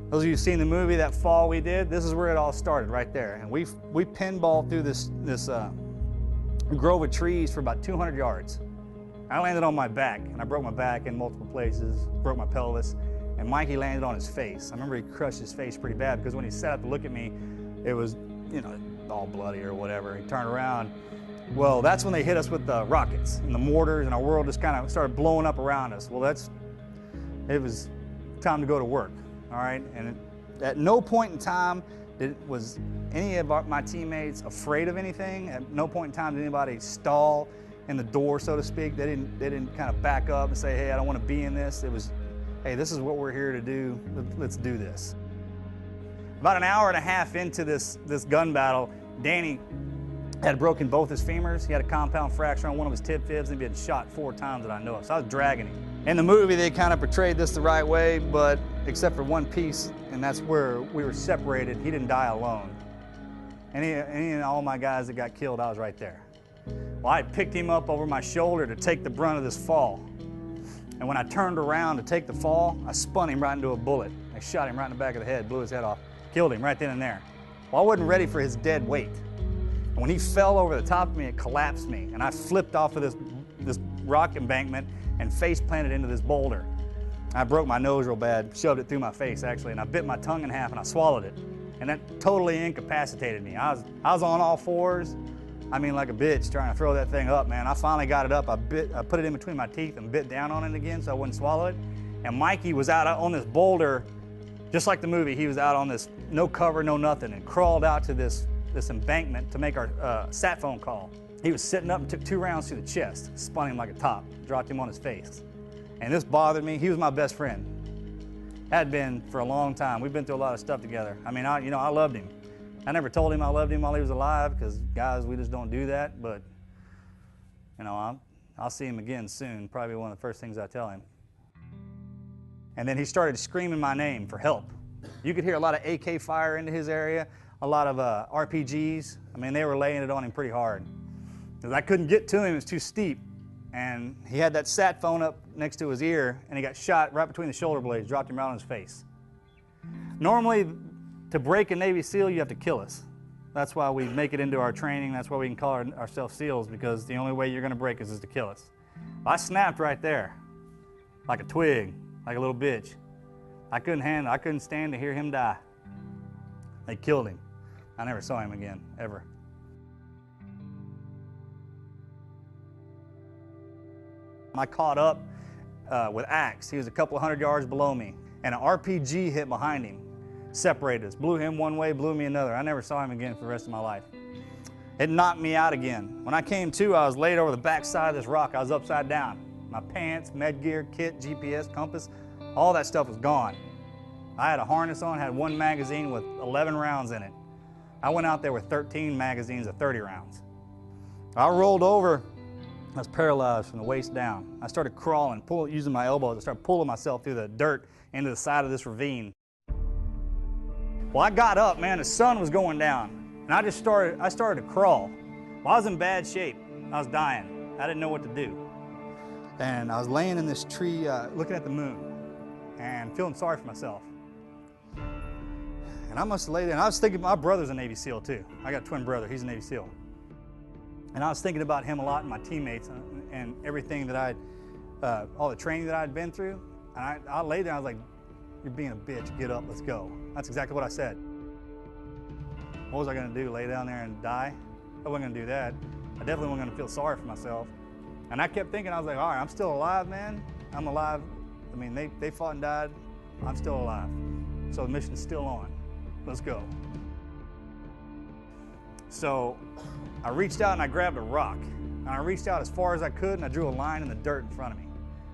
Those of you who've seen the movie, that fall we did, this is where it all started, right there. And we pinballed through this grove of trees for about 200 yards. I landed on my back, and I broke my back in multiple places, broke my pelvis, and Mikey landed on his face. I remember he crushed his face pretty bad because when he sat up to look at me, it was, you know, all bloody or whatever. He turned around. Well, that's when they hit us with the rockets and the mortars, and our world just kind of started blowing up around us. Well, it was time to go to work, all right? And at no point in time was any of my teammates afraid of anything. At no point in time did anybody stall in the door, so to speak. They didn't kind of back up and say, hey, I don't want to be in this. It was, hey, this is what we're here to do. Let's do this. About an hour and a half into this gun battle, Danny had broken both his femurs. He had a compound fracture on one of his tib fibs, and he'd been shot 4 times that I know of. So I was dragging him. In the movie, they kind of portrayed this the right way, but except for one piece, and that's where we were separated. He didn't die alone. Any and all my guys that got killed, I was right there. Well, I picked him up over my shoulder to take the brunt of this fall. And when I turned around to take the fall, I spun him right into a bullet. I shot him right in the back of the head, blew his head off, killed him right then and there. Well, I wasn't ready for his dead weight. And when he fell over the top of me, it collapsed me, and I flipped off of this rock embankment and face planted into this boulder. I broke my nose real bad, shoved it through my face actually, and I bit my tongue in half and I swallowed it. And that totally incapacitated me. I was on all fours, I mean like a bitch, trying to throw that thing up, man. I finally got it up, I put it in between my teeth and bit down on it again so I wouldn't swallow it. And Mikey was out on this boulder, just like the movie. He was out on this, no cover, no nothing, and crawled out to this embankment to make our sat phone call. He was sitting up and took 2 rounds to the chest, spun him like a top, dropped him on his face. And this bothered me. He was my best friend. Had been for a long time. We've been through a lot of stuff together. I mean, I loved him. I never told him I loved him while he was alive, because guys, we just don't do that. But you know, I'll see him again soon. Probably one of the first things I tell him. And then he started screaming my name for help. You could hear a lot of AK fire into his area, a lot of RPGs. I mean, they were laying it on him pretty hard. Because I couldn't get to him, it was too steep. And he had that sat phone up next to his ear, and he got shot right between the shoulder blades, dropped him right on his face. Normally, to break a Navy SEAL, you have to kill us. That's why we make it into our training. That's why we can call ourselves SEALs, because the only way you're going to break us is to kill us. I snapped right there, like a twig, like a little bitch. I couldn't stand to hear him die. They killed him. I never saw him again, ever. I caught up with Axe. He was a couple 100 yards below me, and an RPG hit behind him, separated us, blew him one way, blew me another. I never saw him again for the rest of my life. It knocked me out again. When I came to, I was laid over the back side of this rock. I was upside down. My pants, med gear, kit, GPS, compass, all that stuff was gone. I had a harness on, had 1 magazine with 11 rounds in it. I went out there with 13 magazines of 30 rounds. I rolled over. I was paralyzed from the waist down. I started crawling, using my elbows. I started pulling myself through the dirt into the side of this ravine. Well, I got up, man. The sun was going down, and I started to crawl. Well, I was in bad shape. I was dying. I didn't know what to do. And I was laying in this tree, looking at the moon, and feeling sorry for myself. And I must have laid there, and I was thinking, my brother's a Navy SEAL too. I got a twin brother, he's a Navy SEAL. And I was thinking about him a lot and my teammates and everything that all the training that I'd been through. And I laid there, I was like, you're being a bitch, get up, let's go. That's exactly what I said. What was I gonna do, lay down there and die? I wasn't gonna do that. I definitely wasn't gonna feel sorry for myself. And I kept thinking, I was like, all right, I'm still alive, man. I'm alive. I mean, they fought and died. I'm still alive. So the mission's still on. Let's go. So I reached out and I grabbed a rock. And I reached out as far as I could and I drew a line in the dirt in front of me.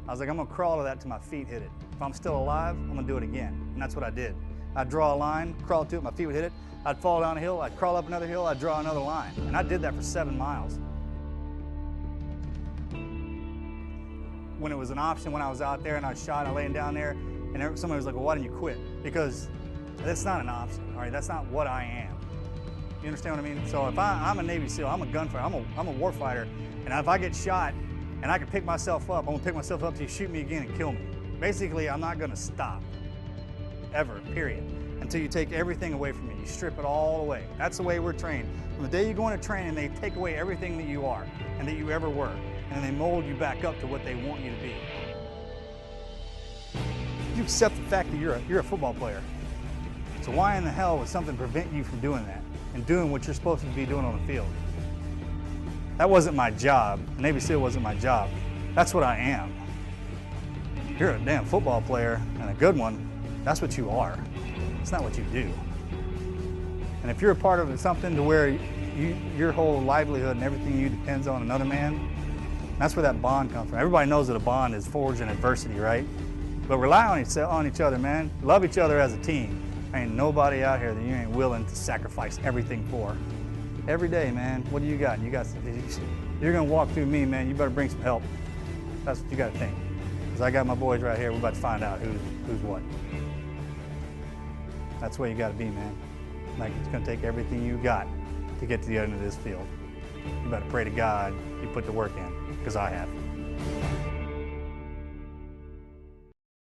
I was like, I'm gonna crawl to that till my feet hit it. If I'm still alive, I'm gonna do it again. And that's what I did. I'd draw a line, crawl to it, my feet would hit it. I'd fall down a hill, I'd crawl up another hill, I'd draw another line. And I did that for 7 miles. When it was an option, when I was out there and I was shot, I laying down there, and somebody was like, well, why didn't you quit? Because that's not an option, all right? That's not what I am. You understand what I mean? So if I'm a Navy SEAL, I'm a gunfighter, I'm a warfighter, and if I get shot and I can pick myself up, I'm gonna pick myself up till you shoot me again and kill me. Basically, I'm not gonna stop. ever, period. Until you take everything away from you. You strip it all away. That's the way we're trained. From the day you go into training, they take away everything that you are and that you ever were. And they mold you back up to what they want you to be. You accept the fact that you're a football player. So why in the hell would something prevent you from doing that and doing what you're supposed to be doing on the field? That wasn't my job. Navy SEAL wasn't my job. That's what I am. You're a damn football player and a good one. That's what you are. It's not what you do. And if you're a part of something to where your whole livelihood and everything you depends on another man, that's where that bond comes from. Everybody knows that a bond is forged in adversity, right? But rely on each other, man. Love each other as a team. Ain't nobody out here that you ain't willing to sacrifice everything for. Every day, man, what do you got? You're gonna walk through me, man, you better bring some help. That's what you gotta think. Because I got my boys right here, we're about to find out who's what. That's where you gotta be, man. Like, it's gonna take everything you got to get to the end of this field. You better pray to God you put the work in, because I have.